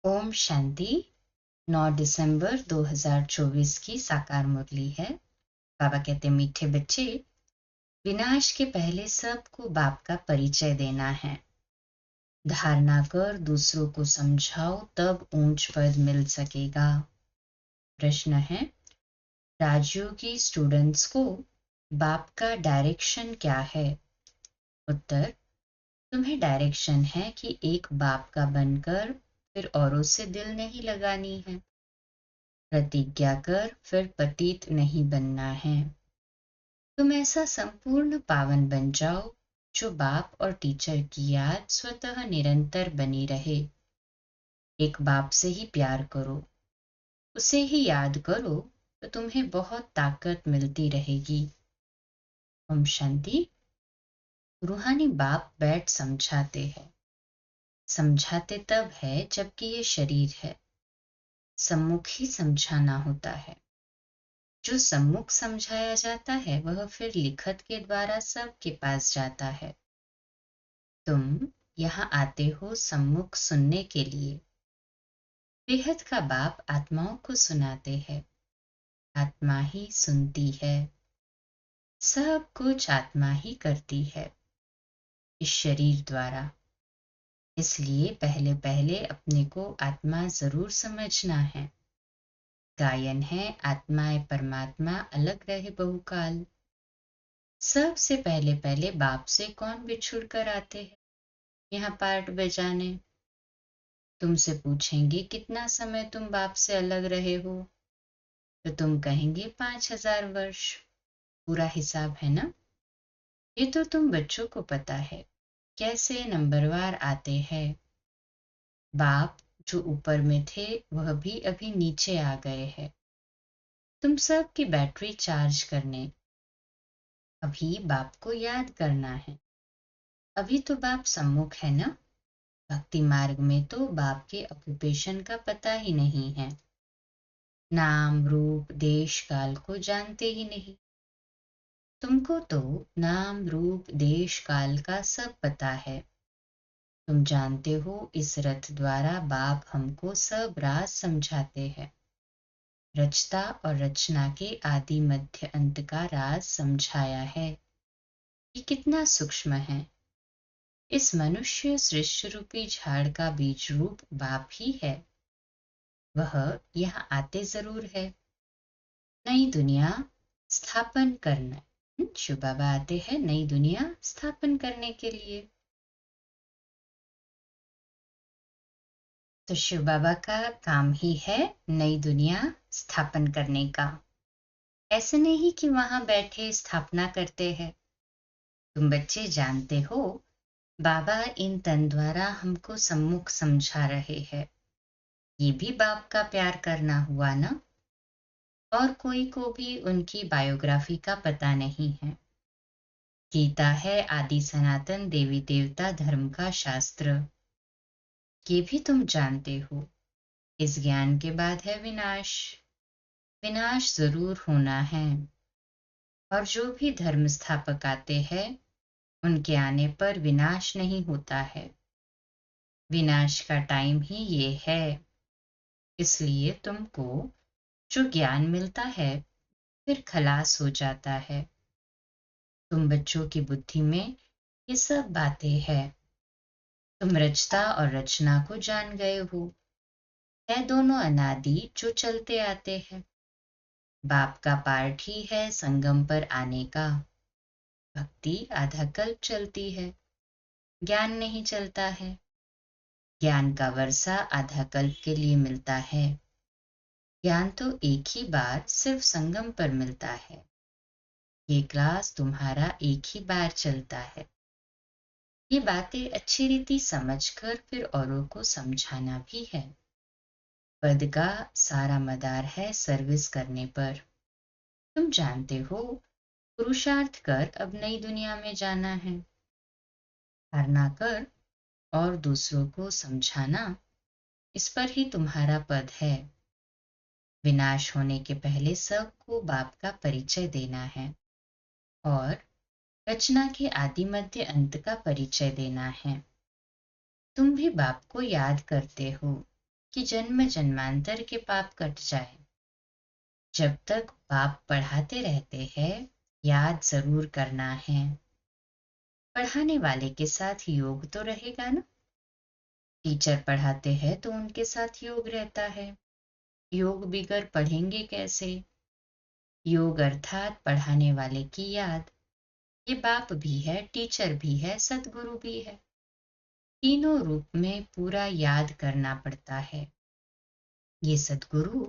ओम शांति। 9 दिसंबर 2024 की साकार मुरली है। बाबा कहते मीठे बच्चे, विनाश के पहले सबको बाप का परिचय देना है। धारणा कर दूसरों को समझाओ तब ऊंच पद मिल सकेगा। प्रश्न है, राजयोगी स्टूडेंट्स को बाप का डायरेक्शन क्या है? उत्तर, तुम्हें डायरेक्शन है कि एक बाप का बनकर फिर औरों से दिल नहीं लगानी है। प्रतिज्ञा कर फिर पतित नहीं बनना है। तुम ऐसा संपूर्ण पावन बन जाओ जो बाप और टीचर की याद स्वतः निरंतर बनी रहे। एक बाप से ही प्यार करो, उसे ही याद करो तो तुम्हें बहुत ताकत मिलती रहेगी। ओम शांति। रूहानी बाप बैठ समझाते हैं। समझाते तब है जबकि ये शरीर है। सम्मुख ही समझाना होता है। जो सम्मुख समझाया जाता है वह फिर लिखत के द्वारा सबके पास जाता है। तुम यहाँ आते हो सम्मुख सुनने के लिए। बेहद का बाप आत्माओं को सुनाते हैं। आत्मा ही सुनती है। सब कुछ आत्मा ही करती है इस शरीर द्वारा। इसलिए पहले पहले अपने को आत्मा जरूर समझना है। गायन है, आत्माएं परमात्मा अलग रहे बहुकाल। सबसे पहले पहले बाप से कौन बिछुड़ कर आते हैं यहाँ पार्ट बजाने। तुमसे पूछेंगे कितना समय तुम बाप से अलग रहे हो, तो तुम कहेंगे 5000 वर्ष। पूरा हिसाब है ना। ये तो तुम बच्चों को पता है कैसे नंबरवार आते हैं। बाप जो ऊपर में थे वह भी अभी नीचे आ गए हैं तुम सब की बैटरी चार्ज करने। अभी बाप को याद करना है। अभी तो बाप सम्मुख है ना। भक्ति मार्ग में तो बाप के ऑक्यूपेशन का पता ही नहीं है। नाम रूप देश काल को जानते ही नहीं। तुमको तो नाम रूप देश काल का सब पता है। तुम जानते हो इस रथ द्वारा बाप हमको सब राज समझाते हैं। रचता और रचना के आदि मध्य अंत का राज समझाया है। ये कितना सूक्ष्म है। इस मनुष्य सृष्टि रूपी झाड़ का बीज रूप बाप ही है। वह यहाँ आते जरूर है नई दुनिया स्थापन करना। शिव बाबा आते हैं नई दुनिया स्थापन करने के लिए। तो शिव बाबा का काम ही है नई दुनिया स्थापन करने का। ऐसे नहीं कि वहां बैठे स्थापना करते हैं। तुम बच्चे जानते हो बाबा इन तन द्वारा हमको सम्मुख समझा रहे हैं। ये भी बाप का प्यार करना हुआ ना। और कोई को भी उनकी बायोग्राफी का पता नहीं है। गीता है आदि सनातन देवी देवता धर्म का शास्त्र। ये भी तुम जानते हो। इस ज्ञान के बाद है विनाश। विनाश जरूर होना है। और जो भी धर्म स्थापक आते हैं उनके आने पर विनाश नहीं होता है। विनाश का टाइम ही ये है। इसलिए तुमको जो ज्ञान मिलता है फिर खलास हो जाता है। तुम बच्चों की बुद्धि में ये सब बातें हैं। तुम रचता और रचना को जान गए हो। है दोनों अनादि जो चलते आते हैं। बाप का पार्ट ही है संगम पर आने का। भक्ति आधा कल्प चलती है, ज्ञान नहीं चलता है। ज्ञान का वर्षा आधा कल्प के लिए मिलता है। ज्ञान तो एक ही बार सिर्फ संगम पर मिलता है। ये क्लास तुम्हारा एक ही बार चलता है। ये बातें अच्छी रीति समझकर फिर औरों को समझाना भी है। पद का सारा मदार है सर्विस करने पर। तुम जानते हो पुरुषार्थ कर अब नई दुनिया में जाना है। धारणा कर और दूसरों को समझाना, इस पर ही तुम्हारा पद है। विनाश होने के पहले सबको बाप का परिचय देना है और रचना के आदि मध्य अंत का परिचय देना है। तुम भी बाप को याद करते हो। कि जन्म जन्मांतर के पाप कट जाए। जब तक बाप पढ़ाते रहते हैं, याद जरूर करना है। पढ़ाने वाले के साथ योग तो रहेगा ना। टीचर पढ़ाते हैं तो उनके साथ योग रहता है। योग बिगर पढ़ेंगे कैसे? योग अर्थात पढ़ाने वाले की याद। ये बाप भी है, टीचर भी है, सदगुरु भी है। तीनों रूप में पूरा याद करना पड़ता है। ये सदगुरु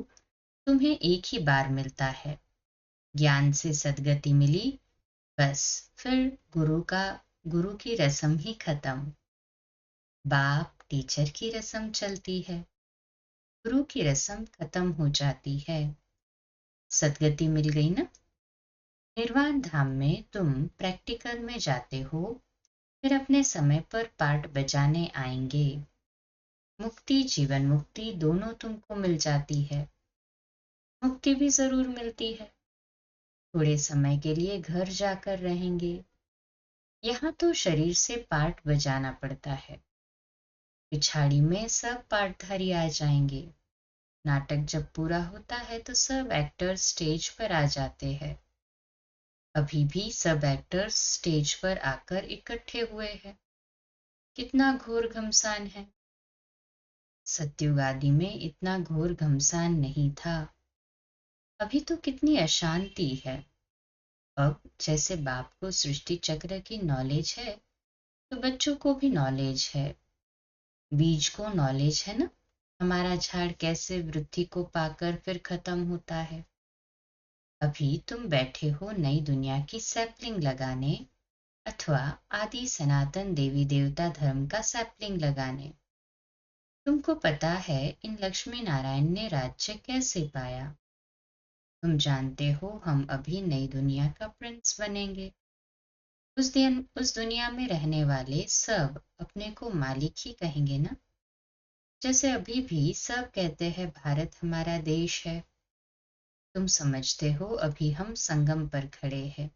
तुम्हें एक ही बार मिलता है। ज्ञान से सदगति मिली, बस फिर गुरु की रस्म ही खत्म। बाप टीचर की रस्म चलती है, गुरु की रस्म खत्म हो जाती है। सदगति मिल गई ना। निर्वाण धाम में तुम प्रैक्टिकल में जाते हो, फिर अपने समय पर पार्ट बजाने आएंगे। मुक्ति, जीवन मुक्ति दोनों तुमको मिल जाती है। मुक्ति भी जरूर मिलती है। थोड़े समय के लिए घर जाकर रहेंगे। यहाँ तो शरीर से पार्ट बजाना पड़ता है। पिछाड़ी में सब पार्टधारी आ जाएंगे। नाटक जब पूरा होता है तो सब एक्टर्स स्टेज पर आ जाते हैं। अभी भी सब एक्टर्स स्टेज पर आकर इकट्ठे हुए हैं। कितना घोर घमसान है। सत्युग आदि में इतना घोर घमसान नहीं था। अभी तो कितनी अशांति है। अब जैसे बाप को सृष्टि चक्र की नॉलेज है, तो बच्चों को भी नॉलेज है। बीज को नॉलेज है ना, हमारा झाड़ कैसे वृद्धि को पाकर फिर खत्म होता है। अभी तुम बैठे हो नई दुनिया की सैपलिंग लगाने, अथवा आदि सनातन देवी देवता धर्म का सैपलिंग लगाने। तुमको पता है इन लक्ष्मी नारायण ने राज्य कैसे पाया। तुम जानते हो हम अभी नई दुनिया का प्रिंस बनेंगे। उस दुनिया में रहने वाले सब अपने को मालिक ही कहेंगे ना। जैसे अभी भी सब कहते हैं भारत हमारा देश है। तुम समझते हो अभी हम संगम पर खड़े हैं,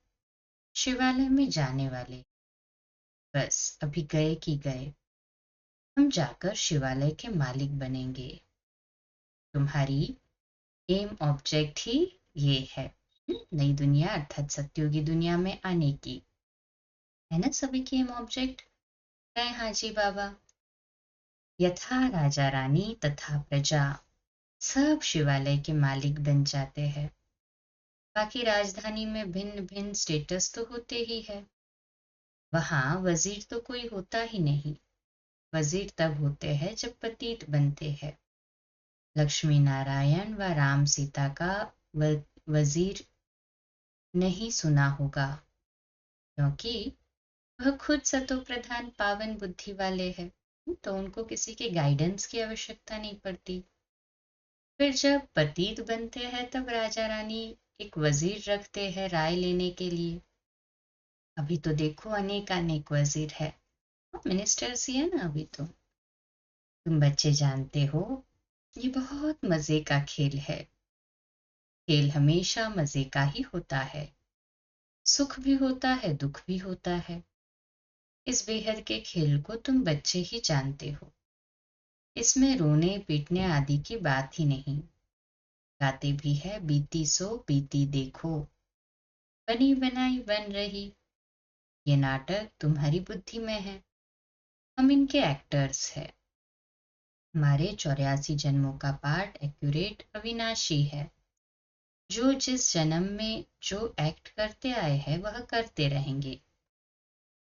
शिवालय में जाने वाले। बस अभी गए कि गए। हम जाकर शिवालय के मालिक बनेंगे। तुम्हारी एम ऑब्जेक्ट ही ये है, नई दुनिया अर्थात सत्युगी दुनिया में आने की। है ना सभी की एम ऑब्जेक्ट? है हाँ जी बाबा। यथा राजा रानी तथा प्रजा, सब शिवालय के मालिक बन जाते हैं। बाकी राजधानी में भिन्न भिन्न स्टेटस तो होते ही है। वहां वजीर तो कोई होता ही नहीं। वजीर तब होते हैं जब पतित बनते हैं। लक्ष्मी नारायण व राम सीता का वजीर नहीं सुना होगा, क्योंकि वह खुद सतो प्रधान पावन बुद्धि वाले हैं, तो उनको किसी के गाइडेंस की आवश्यकता नहीं पड़ती। फिर जब पतित बनते हैं तब राजा रानी एक वजीर रखते हैं राय लेने के लिए। अभी तो देखो अनेक अनेक वजीर है, मिनिस्टर्स ही है ना अभी तो। तुम बच्चे जानते हो ये बहुत मजे का खेल है। खेल हमेशा मजे का ही होता है। सुख भी होता है, दुख भी होता है। इस बेहद के खेल को तुम बच्चे ही जानते हो। इसमें रोने पीटने आदि की बात ही नहीं। गाते भी है बीती सो बीती देखो, बनी बनाई बन रही। ये नाटक तुम्हारी बुद्धि में है। हम इनके एक्टर्स हैं। हमारे 84 जन्मों का पार्ट एक्यूरेट अविनाशी है। जो जिस जन्म में जो एक्ट करते आए हैं वह करते रहेंगे।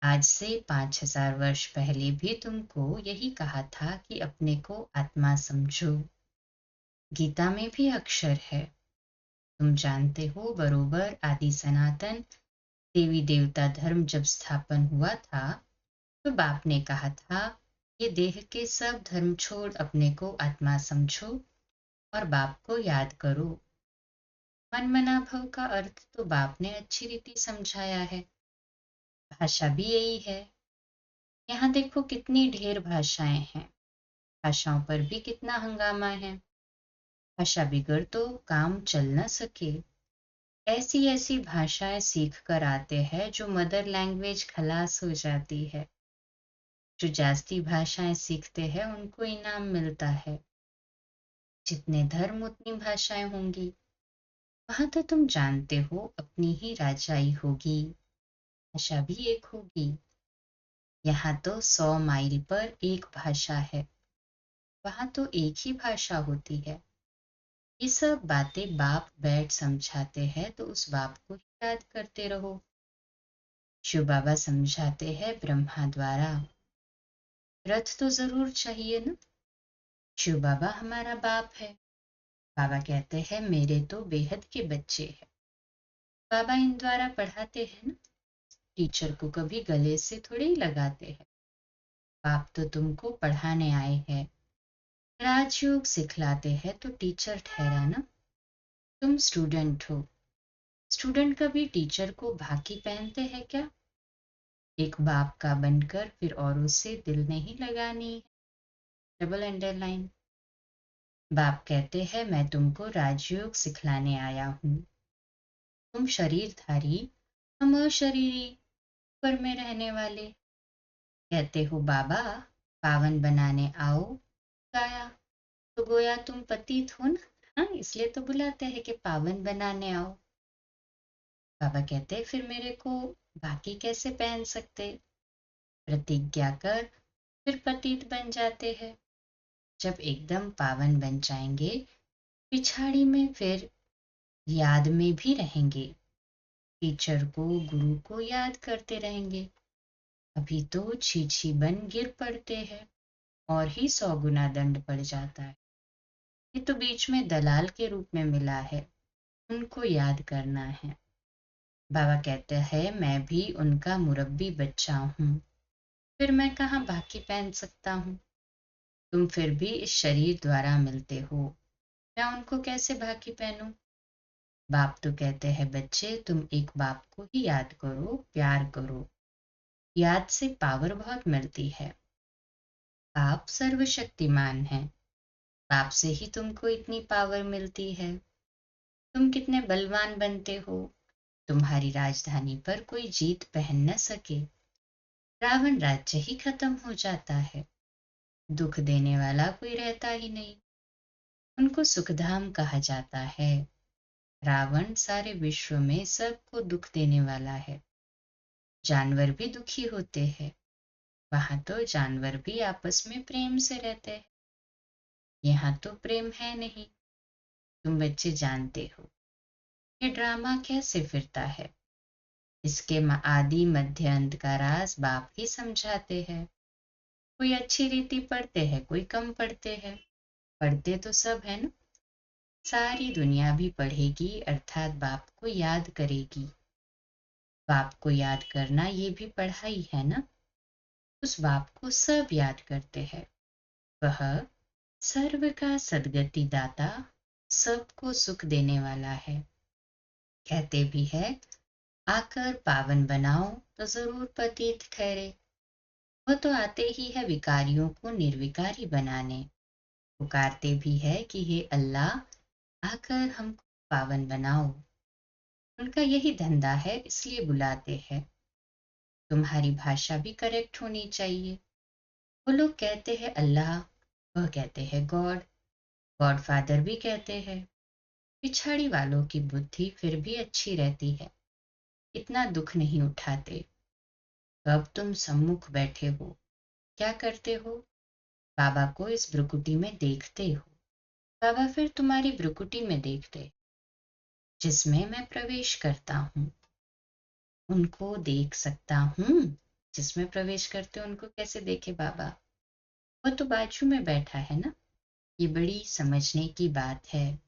आज से 5000 वर्ष पहले भी तुमको यही कहा था कि अपने को आत्मा समझो। गीता में भी अक्षर है। तुम जानते हो बरोबर आदि सनातन देवी देवता धर्म जब स्थापन हुआ था, तो बाप ने कहा था ये देह के सब धर्म छोड़ अपने को आत्मा समझो और बाप को याद करो। मन मना भव का अर्थ तो बाप ने अच्छी रीति समझाया है। भाषा भी यही है। यहाँ देखो कितनी ढेर भाषाएं हैं। भाषाओं पर भी कितना हंगामा है। भाषा बिगड़ तो काम चल न सके। ऐसी ऐसी भाषाएं सीख कर आते हैं जो मदर लैंग्वेज खलास हो जाती है। जो जास्ती भाषाएं सीखते हैं उनको इनाम मिलता है। जितने धर्म उतनी भाषाएं होंगी। वहां तो तुम जानते हो अपनी ही राजाई होगी, भाषा भी एक होगी। यहाँ तो 100 मील पर एक भाषा है, वहां तो एक ही भाषा होती है। ये सब बातें बाप बैठ समझाते हैं तो उस बाप को ही याद करते रहो। शिव बाबा समझाते हैं ब्रह्मा द्वारा, रथ तो जरूर चाहिए ना। शिव बाबा हमारा बाप है। बाबा कहते हैं मेरे तो बेहद के बच्चे हैं। बाबा इन द्वारा पढ़ाते हैं ना, टीचर को कभी गले से थोड़े ही लगाते हैं। बाप तो तुमको पढ़ाने आए हैं, राजयोग सिखलाते हैं तो टीचर ठहरा ना। तुम स्टूडेंट हो, स्टूडेंट कभी टीचर को बाकी पहनते हैं क्या? एक बाप का बनकर फिर औरों से दिल नहीं लगानी। Double underline. बाप कहते हैं मैं तुमको राजयोग सिखलाने आया हूँ। तुम शरीरधारी, हम अशरीरी, पर में रहने वाले। कहते हो बाबा पावन बनाने आओ, गाया तो गोया तुम पतित हो ना। हाँ, इसलिए तो बुलाते हैं कि पावन बनाने आओ। बाबा कहते फिर मेरे को बाकी कैसे पहन सकते? प्रतिज्ञा कर फिर पतित बन जाते हैं। जब एकदम पावन बन जाएंगे, पिछाड़ी में फिर याद में भी रहेंगे, टीचर को गुरु को याद करते रहेंगे। अभी तो छी छी बन गिर पड़ते हैं और ही 100 गुना दंड पड़ जाता है। ये तो बीच में दलाल के रूप में मिला है, उनको याद करना है। बाबा कहते हैं मैं भी उनका मुरब्बी बच्चा हूँ, फिर मैं कहाँ बाकी पहन सकता हूँ? तुम फिर भी इस शरीर द्वारा मिलते हो, मैं उनको कैसे बाकी पहनूं? बाप तो कहते हैं बच्चे तुम एक बाप को ही याद करो, प्यार करो। याद से पावर बहुत मिलती है। बाप सर्वशक्तिमान है, बाप से ही तुमको इतनी पावर मिलती है। तुम कितने बलवान बनते हो, तुम्हारी राजधानी पर कोई जीत पहन न सके। रावण राज्य ही खत्म हो जाता है, दुख देने वाला कोई रहता ही नहीं। उनको सुखधाम कहा जाता है। रावण सारे विश्व में सबको दुख देने वाला है। जानवर भी दुखी होते हैं, वहां तो जानवर भी आपस में प्रेम से रहते हैं। यहाँ तो प्रेम है नहीं। तुम बच्चे जानते हो ये ड्रामा कैसे फिरता है। इसके आदि मध्य अंत का राज बाप ही समझाते हैं। कोई अच्छी रीति पढ़ते हैं, कोई कम पढ़ते हैं। पढ़ते तो सब है ना, सारी दुनिया भी पढ़ेगी अर्थात बाप को याद करेगी। बाप को याद करना ये भी पढ़ाई है ना। उस बाप को सब याद करते हैं। वह सर्व का सदगति दाता, सबको सुख देने वाला है। कहते भी है आकर पावन बनाओ तो जरूर पतित ठहरे। वह तो आते ही है विकारियों को निर्विकारी बनाने। पुकारते भी है कि हे अल्लाह आकर हमको पावन बनाओ। उनका यही धंधा है, इसलिए बुलाते हैं। तुम्हारी भाषा भी करेक्ट होनी चाहिए। वो लोग कहते हैं अल्लाह, वह कहते हैं गॉड, गॉड फादर भी कहते हैं। पिछाड़ी वालों की बुद्धि फिर भी अच्छी रहती है, इतना दुख नहीं उठाते। कब तुम सम्मुख बैठे हो, क्या करते हो? बाबा को इस ब्रुकुटी में देखते हो। बाबा फिर तुम्हारी ब्रुकुटी में देखते, जिसमें मैं प्रवेश करता हूँ। उनको देख सकता हूँ, जिसमें प्रवेश करते उनको कैसे देखे बाबा? वह तो बाजू में बैठा है ना। ये बड़ी समझने की बात है।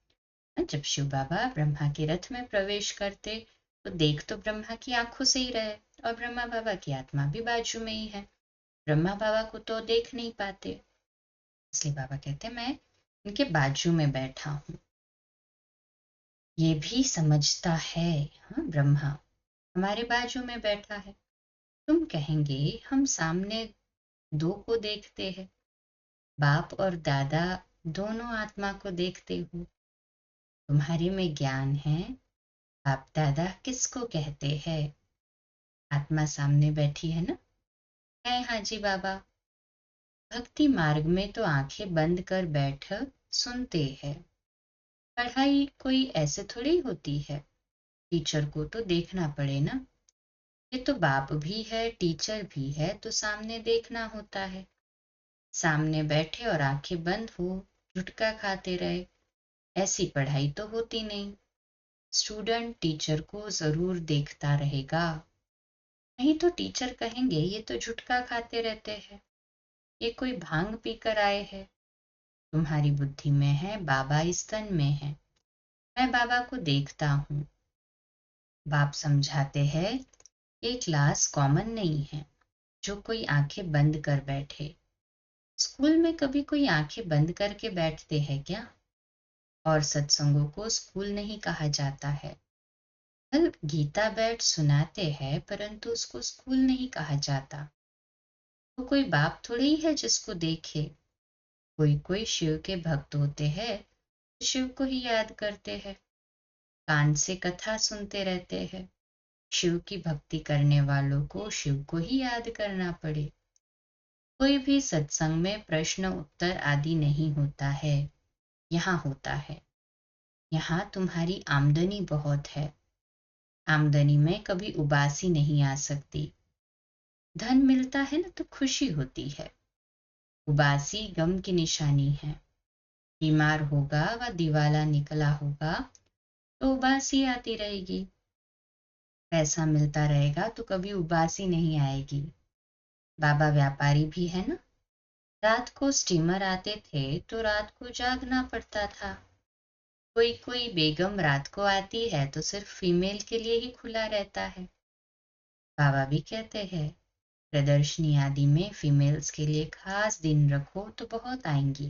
जब शिव बाबा ब्रह्मा के रथ में प्रवेश करते तो देख तो ब्रह्मा की आंखों से ही रहे, और ब्रह्मा बाबा की आत्मा भी बाजू में ही है। ब्रह्मा बाबा को तो देख नहीं पाते, इसलिए बाबा कहते मैं इनके बाजू में बैठा हूँ। ये भी समझता है। हाँ, ब्रह्मा हमारे बाजू में बैठा है। तुम कहेंगे हम सामने दो को देखते हैं, बाप और दादा दोनों आत्मा को देखते हो। तुम्हारे में ज्ञान है। बाप दादा किसको कहते हैं? आत्मा सामने बैठी है ना। है हाँ जी बाबा। भक्ति मार्ग में तो आंखें बंद कर बैठ सुनते हैं। पढ़ाई कोई ऐसे थोड़ी होती है, टीचर को तो देखना पड़े ना। ये तो बाप भी है, टीचर भी है, तो सामने देखना होता है। सामने बैठे और आंखें बंद हो, झुटका खाते रहे, ऐसी पढ़ाई तो होती नहीं। स्टूडेंट टीचर को जरूर देखता रहेगा, नहीं तो टीचर कहेंगे ये तो झुटका खाते रहते हैं, ये कोई भांग पीकर आए हैं। तुम्हारी बुद्धि में है, बाबा इस तन में है, मैं बाबा को देखता हूँ। बाप समझाते हैं ये क्लास कॉमन नहीं है जो कोई आंखें बंद कर बैठे। स्कूल में कभी कोई आंखें बंद करके बैठते हैं क्या? और सत्संगों को स्कूल नहीं कहा जाता है। कल गीता बैठ सुनाते हैं, परंतु उसको स्कूल नहीं कहा जाता। तो कोई बाप थोड़ी ही है जिसको देखे। कोई कोई शिव के भक्त होते हैं, तो शिव को ही याद करते हैं, कान से कथा सुनते रहते हैं। शिव की भक्ति करने वालों को शिव को ही याद करना पड़े। कोई भी सत्संग में प्रश्न उत्तर आदि नहीं होता है, यहाँ होता है। यहाँ तुम्हारी आमदनी बहुत है, आमदनी में कभी उबासी नहीं आ सकती। धन मिलता है ना तो खुशी होती है, उबासी गम की निशानी है। बीमार होगा व दिवाला निकला होगा तो उबासी आती रहेगी। पैसा मिलता रहेगा तो कभी उबासी नहीं आएगी। बाबा व्यापारी भी है ना। रात को स्टीमर आते थे तो रात को जागना पड़ता था। कोई कोई बेगम रात को आती है तो सिर्फ फीमेल के लिए ही खुला रहता है। बाबा भी कहते हैं प्रदर्शनी आदि में फीमेल्स के लिए खास दिन रखो तो बहुत आएंगी।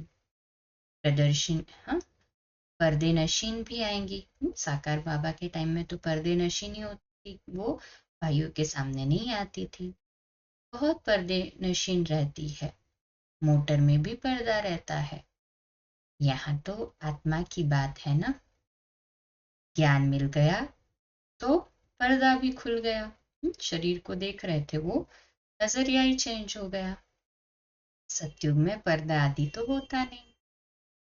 प्रदर्शन, हाँ, पर्दे नशीन भी आएंगी। साकार बाबा के टाइम में तो पर्दे नशीन ही होती, वो भाइयों के सामने नहीं आती थी। बहुत पर्दे नशीन रहती है, मोटर में भी पर्दा रहता है। यहाँ तो आत्मा की बात है ना। ज्ञान मिल गया तो पर्दा भी खुल गया। शरीर को देख रहे थे वो, नजरिया ही चेंज हो गया। सतयुग में पर्दा आदि तो होता नहीं।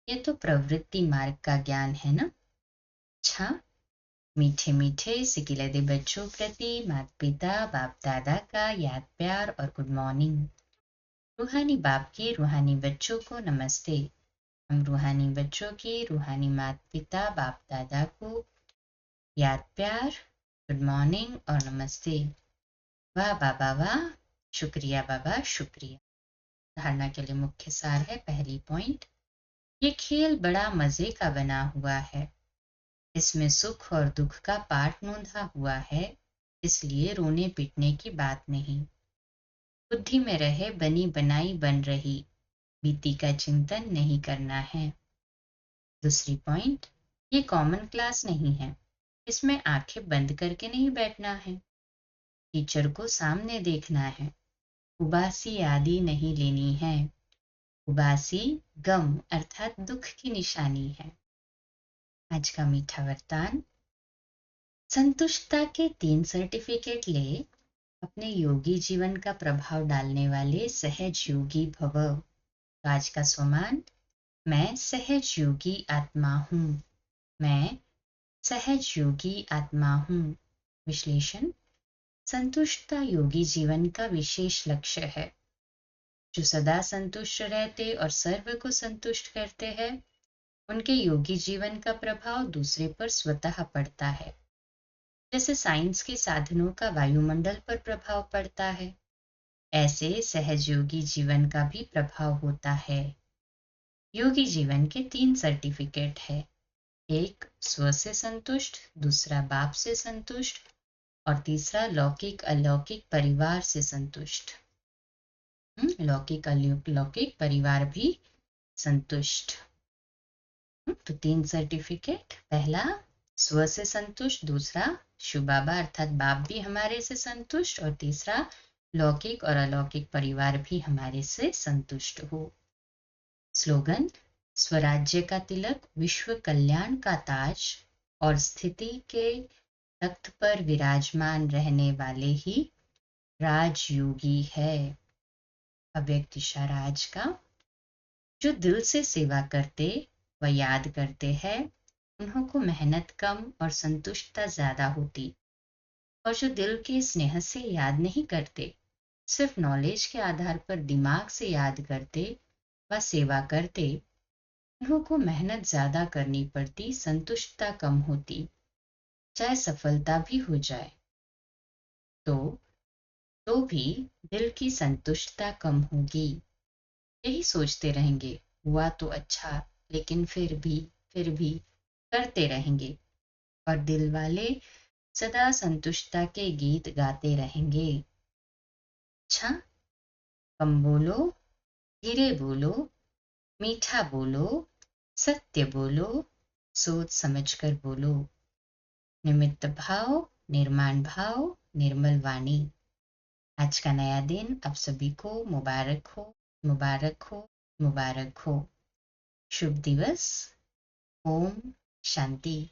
ये तो प्रवृत्ति मार्ग का ज्ञान है ना। अच्छा, मीठे मीठे सिकिलदे बच्चों प्रति माता पिता बाप दादा का याद प्यार और गुड मॉर्निंग। रूहानी बाप के रूहानी बच्चों को नमस्ते। हम रूहानी बच्चों के रूहानी माता पिता बाप दादा को याद प्यार, गुड मॉर्निंग और नमस्ते। वाह बाबा वाह, शुक्रिया बाबा शुक्रिया। धारणा के लिए मुख्य सार है, पहली पॉइंट, ये खेल बड़ा मजे का बना हुआ है। इसमें सुख और दुख का पाठ नोंधा हुआ है, इसलिए रोने पीटने की बात नहीं। बुद्धि में रहे बनी बनाई बन रही, बीती का चिंतन नहीं करना है। दूसरी पॉइंट, ये कॉमन क्लास नहीं है, इसमें आंखें बंद करके नहीं बैठना है। टीचर को सामने देखना है, उबासी आदि नहीं लेनी है। उबासी गम अर्थात दुख की निशानी है। आज का मीठा वरदान, संतुष्टता के 3 सर्टिफिकेट ले, अपने योगी जीवन का प्रभाव डालने वाले सहज योगी भव। तो आज का स्वमान, मैं सहज योगी आत्मा हूँ, मैं सहज योगी आत्मा हूँ। विश्लेषण, संतुष्टता योगी जीवन का विशेष लक्ष्य है। जो सदा संतुष्ट रहते और सर्व को संतुष्ट करते हैं, उनके योगी जीवन का प्रभाव दूसरे पर स्वतः पड़ता है। जैसे साइंस के साधनों का वायुमंडल पर प्रभाव पड़ता है, ऐसे सहज योगी जीवन का भी प्रभाव होता है। योगी जीवन के 3 सर्टिफिकेट है, एक स्व से संतुष्ट, दूसरा बाप से संतुष्ट और तीसरा लौकिक अलौकिक परिवार से संतुष्ट। लौकिक अलौकिक परिवार भी संतुष्ट। तो 3 सर्टिफिकेट, पहला स्व से संतुष्ट, दूसरा शिव बाबा अर्थात बाप भी हमारे से संतुष्ट और तीसरा लौकिक और अलौकिक परिवार भी हमारे से संतुष्ट हो। स्लोगन, स्वराज्य का तिलक, विश्व कल्याण का ताज और स्थिति के तख्त पर विराजमान रहने वाले ही राजयोगी है। अव्यक्त इशारा आज का। जो दिल से सेवा करते व याद करते हैं उन्हों को मेहनत कम और संतुष्टता ज्यादा होती, और जो दिल के स्नेह से याद नहीं करते, सिर्फ नॉलेज के आधार पर दिमाग से याद करते व सेवा करते, उन्हों को मेहनत ज्यादा करनी पड़ती, संतुष्टता कम होती, चाहे सफलता भी हो जाए तो भी दिल की संतुष्टता कम होगी। यही सोचते रहेंगे, हुआ तो अच्छा, लेकिन फिर भी करते रहेंगे, और दिल वाले सदा संतुष्टता के गीत गाते रहेंगे। अच्छा, कम बोलो, धीरे बोलो, मीठा बोलो, सत्य बोलो, सोच समझकर बोलो, निमित्त भाव, निर्माण भाव, निर्मल वाणी। आज का नया दिन आप सभी को मुबारक हो, मुबारक हो, मुबारक हो। शुभ दिवस। ओम शांति।